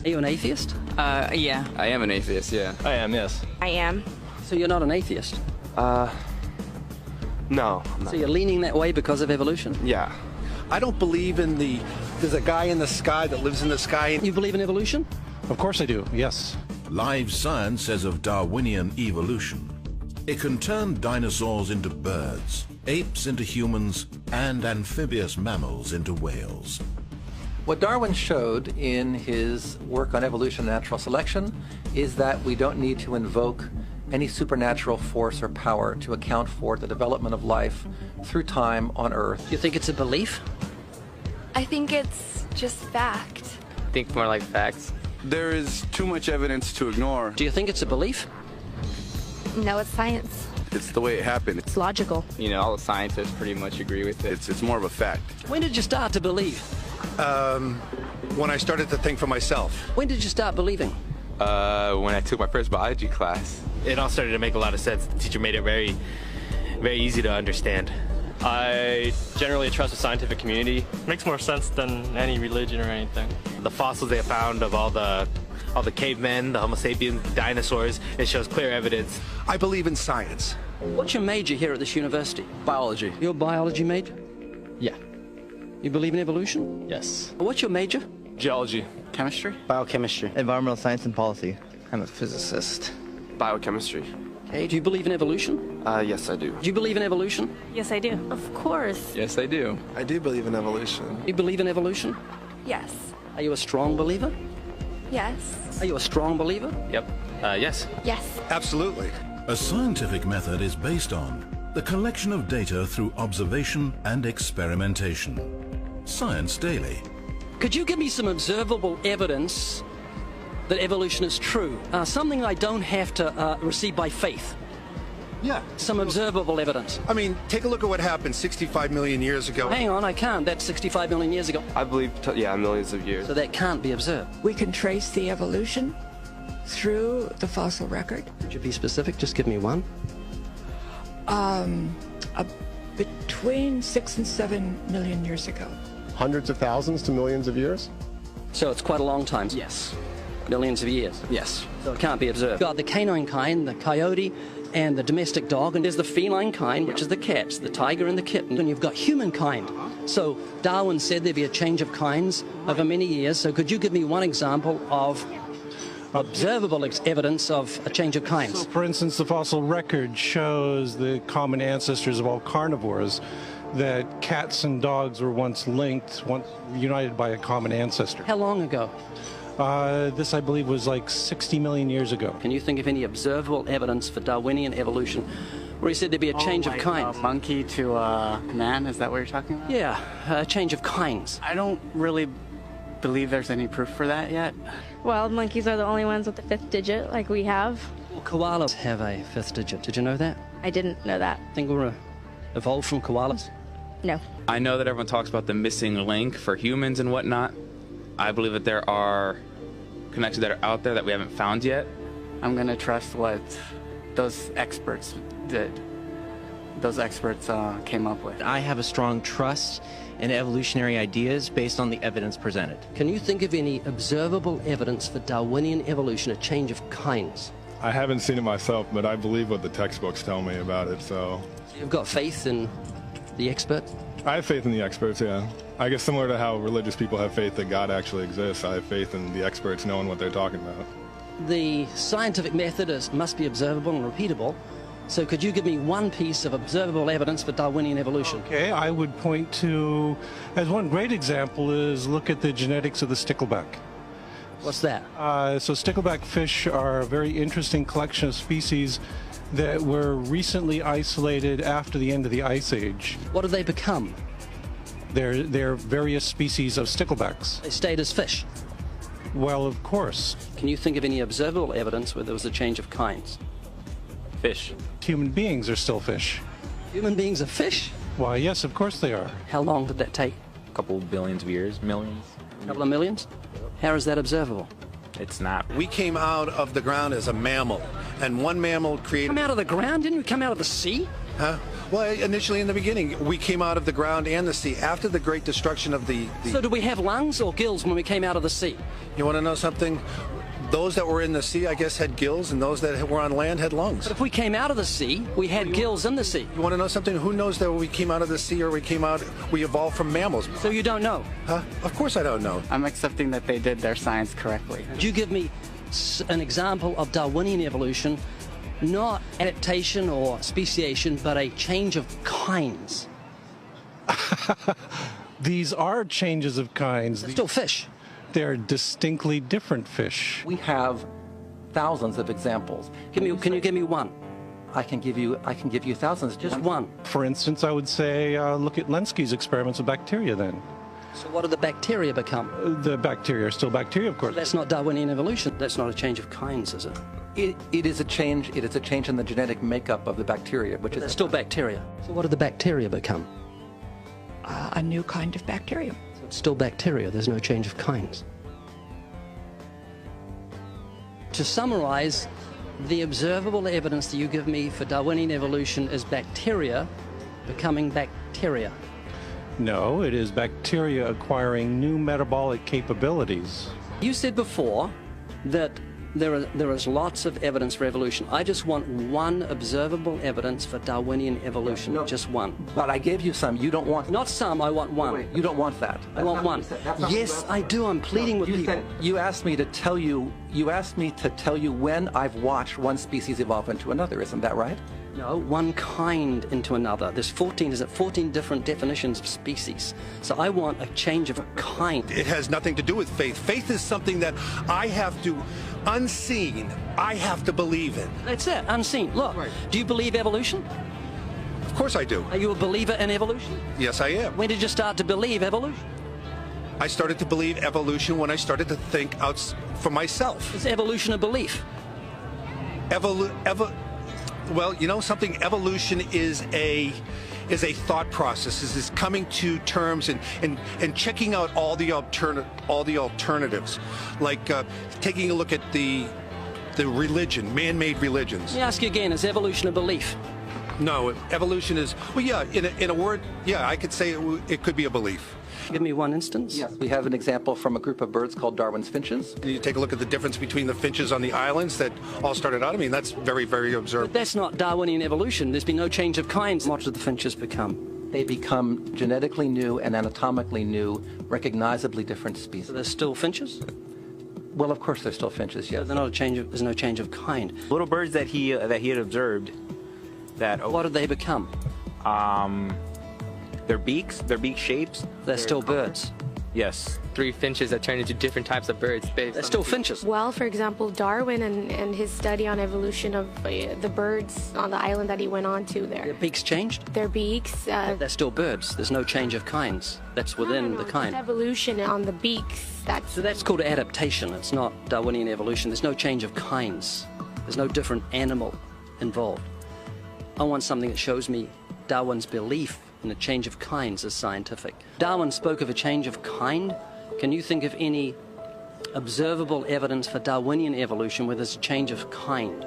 Are you an atheist? Yeah. I am an atheist, yeah. I am, yes. I am. So you're not an atheist? No. I'm not. So you're leaning that way because of evolution? Yeah. I don't believe in there's a guy in the sky that lives in the sky. You believe in evolution? Of course I do, yes. Live science says of Darwinian evolution, it can turn dinosaurs into birds, apes into humans, and amphibious mammals into whales. What Darwin showed in his work on evolution and natural selection is that we don't need to invoke any supernatural force or power to account for the development of life through time on Earth. Do you think it's a belief? I think it's just fact. I think more like facts. There is too much evidence to ignore. Do you think it's a belief? No, it's science. It's the way it happened. It's logical. You know, all the scientists pretty much agree with it. It's more of a fact. When did you start to believe? When I started to think for myself. When did you start believing? When I took my first biology class. It all started to make a lot of sense. The teacher made it very, very easy to understand. I generally trust the scientific community. Makes more sense than any religion or anything. The fossils they found of all the cavemen, the Homo sapiens, dinosaurs, it shows clear evidence. I believe in science. What's your major here at this university? Biology. Your biology major? Yeah. You believe in evolution? Yes. What's your major? Geology. Chemistry? Biochemistry. Environmental science and policy. I'm a physicist. Biochemistry. Okay, do you believe in evolution? Yes, I do. Do you believe in evolution? Yes, I do. Of course. Yes, I do. I do believe in evolution. You believe in evolution? Yes. Are you a strong believer? Yes. Are you a strong believer? Yep. Yes. Yes. Absolutely. A scientific method is based on the collection of data through observation and experimentation. Science Daily. Could you give me some observable evidence that evolution is true? Something I don't have to receive by faith. Yeah. Some observable evidence. I mean, take a look at what happened 65 million years ago. Hang on, I can't. That's 65 million years ago. I believe, millions of years. So that can't be observed. We can trace the evolution through the fossil record. Could you be specific? Just give me one. Between 6 and 7 million years ago. Hundreds of thousands to millions of years? So it's quite a long time. Yes. Millions of years. Yes. So it can't be observed. You've got the canine kind, the coyote, and the domestic dog, and there's the feline kind, which is the cats, the tiger and the kitten, and you've got humankind. So Darwin said there'd be a change of kinds over many years, so could you give me one example of observable evidence of a change of kinds? So, for instance, the fossil record shows the common ancestors of all carnivores, that cats and dogs were once linked, once united by a common ancestor. How long ago? This, I believe, was like 60 million years ago. Can you think of any observable evidence for Darwinian evolution where he said there'd be a change of kinds? Monkey to man, is that what you're talking about? Yeah, a change of kinds. I don't really believe there's any proof for that yet. Wild monkeys are the only ones with the 5th digit, like we have. Well, koalas have a 5th digit. Did you know that? I didn't know that. Think we're evolved from koalas? No. I know that everyone talks about the missing link for humans and whatnot. I believe that there are connections that are out there that we haven't found yet. I'm going to trust what those experts did. Those experts came up with. I have a strong trust in evolutionary ideas based on the evidence presented. Can you think of any observable evidence for Darwinian evolution, a change of kinds? I haven't seen it myself, but I believe what the textbooks tell me about it, so... You've got faith in the experts? I have faith in the experts, yeah. I guess similar to how religious people have faith that God actually exists, I have faith in the experts knowing what they're talking about. The scientific method must be observable and repeatable. So could you give me one piece of observable evidence for Darwinian evolution? Okay, I would point to, as one great example is look at the genetics of the stickleback. What's that? So stickleback fish are a very interesting collection of species that were recently isolated after the end of the Ice Age. What did they become? They're various species of sticklebacks. They stayed as fish? Well, of course. Can you think of any observable evidence where there was a change of kinds? Fish. Human beings are still fish. Human beings are fish? Why, yes, of course they are. How long did that take? A couple billions of years, millions. A couple of millions? How is that observable? It's not. We came out of the ground as a mammal, and one mammal created... Come out of the ground? Didn't we come out of the sea? Huh? Well, initially in the beginning, we came out of the ground and the sea. After the great destruction of the... So do we have lungs or gills when we came out of the sea? You want to know something? Those that were in the sea, I guess, had gills, and those that were on land had lungs. But if we came out of the sea, we had gills in the sea. You want to know something? Who knows that we came out of the sea or we evolved from mammals? So you don't know? Huh? Of course I don't know. I'm accepting that they did their science correctly. Could you give me an example of Darwinian evolution, not adaptation or speciation, but a change of kinds? These are changes of kinds. They're still fish. They're distinctly different fish. We have thousands of examples. Can you give me one? I can give you thousands. Just one. For instance, I would say look at Lenski's experiments with bacteria then. So what do the bacteria become? The bacteria are still bacteria, of course. That's not Darwinian evolution. That's not a change of kinds, is it? It is a change. It is a change in the genetic makeup of the bacteria, which They're is still bacteria. So what do the bacteria become? A new kind of bacterium. So it's still bacteria. There's no change of kinds. To summarize, the observable evidence that you give me for Darwinian evolution is bacteria becoming bacteria. No, it is bacteria acquiring new metabolic capabilities. You said before that there is lots of evidence for evolution. I just want one observable evidence for Darwinian evolution, just one. But I gave you some. You don't want. Not some. I want one. Wait, you don't want that. I want one. Yes, I do. I'm pleading with people. You asked me to tell you. You asked me to tell you when I've watched one species evolve into another. Isn't that right? No, one kind into another. There's 14 different definitions of species. So I want a change of kind. It has nothing to do with faith. Faith is something that I have to, unseen, I have to believe in. That's it, unseen. Look, do you believe evolution? Of course I do. Are you a believer in evolution? Yes, I am. When did you start to believe evolution? I started to believe evolution when I started to think out for myself. Is evolution a belief? Well, you know something? Evolution is a thought process. Is coming to terms and checking out all the alternatives, like taking a look at the religion, man-made religions. Let me ask you again: is evolution a belief? No, evolution is, well, yeah. In a word, yeah, I could say it could be a belief. Give me one instance. Yes, we have an example from a group of birds called Darwin's finches. You take a look at the difference between the finches on the islands that all started out. I mean, that's very, very observable. But that's not Darwinian evolution. There's been no change of kinds. What do the finches become? They become genetically new and anatomically new, recognizably different species. So they're still finches? Well, of course, they're still finches. Yes. So they're not a change of, there's no change of kind. Little birds that he had observed. What did they become? Their beak shapes. They're still birds. Yes. 3 finches that turn into different types of birds. They're still finches. Well, for example, Darwin and his study on evolution of the birds on the island that he went on to there. Their beaks changed? Their beaks. They're still birds. There's no change of kinds. That's within the kind. It's evolution on the beaks. So that's called adaptation. It's not Darwinian evolution. There's no change of kinds. There's no different animal involved. I want something that shows me Darwin's belief in a change of kinds is scientific. Darwin spoke of a change of kind. Can you think of any observable evidence for Darwinian evolution where there's a change of kind?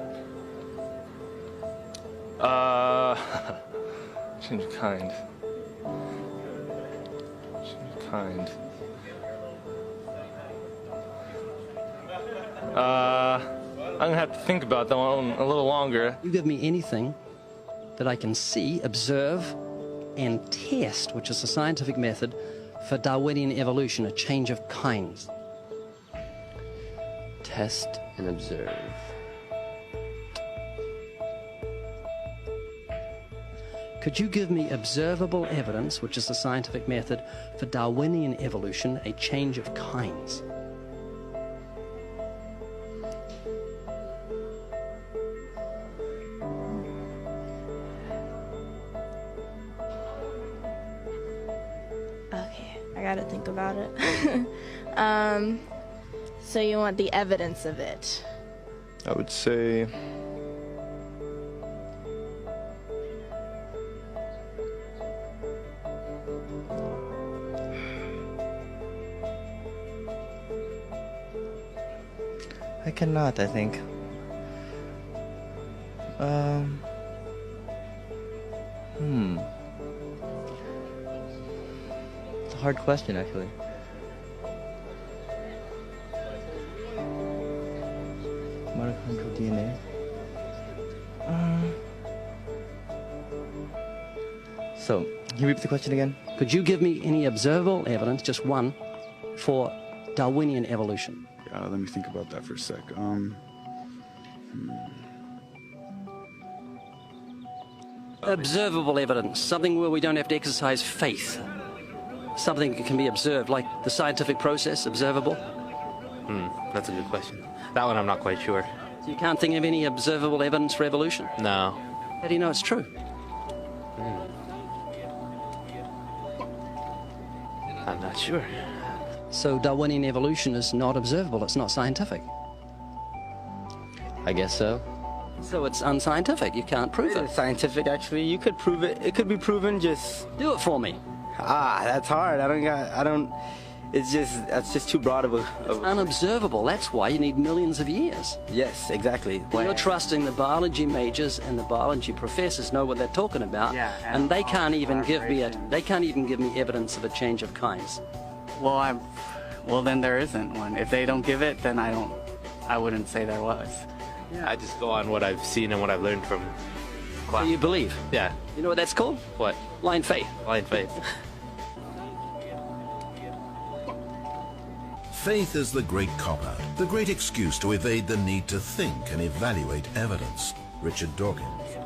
Change of kind. Change of kind. I'm gonna have to think about that one a little longer. You give me anything that I can see, observe, and test, which is a scientific method for Darwinian evolution, a change of kinds. Test and observe. Could you give me observable evidence, which is a scientific method for Darwinian evolution, a change of kinds? I gotta think about it. So you want the evidence of it? I would say I cannot, I think. It's a hard question, actually. Mitochondrial DNA. So, can you repeat the question again? Could you give me any observable evidence, just one, for Darwinian evolution? Let me think about that for a sec. Observable evidence, something where we don't have to exercise faith. Something that can be observed, like the scientific process, observable. That's a good question. That one I'm not quite sure. So you can't think of any observable evidence for evolution? No. How do you know it's true? I'm not sure. So Darwinian evolution is not observable, it's not scientific. I guess so. So it's unscientific, you can't prove it. It's scientific, actually. You could prove it. It could be proven, just... Do it for me. That's hard. That's just too broad of a... It's unobservable, that's why you need millions of years. Yes, exactly. You're trusting the biology majors and the biology professors know what they're talking about, and they can't even give me evidence of a change of kinds. Well, then there isn't one. If they don't give it, then I wouldn't say there was. I just go on what I've seen and what I've learned from class. So you believe? Yeah. You know what that's called? What? Blind faith. Blind faith. Faith is the great cop-out, the great excuse to evade the need to think and evaluate evidence. Richard Dawkins.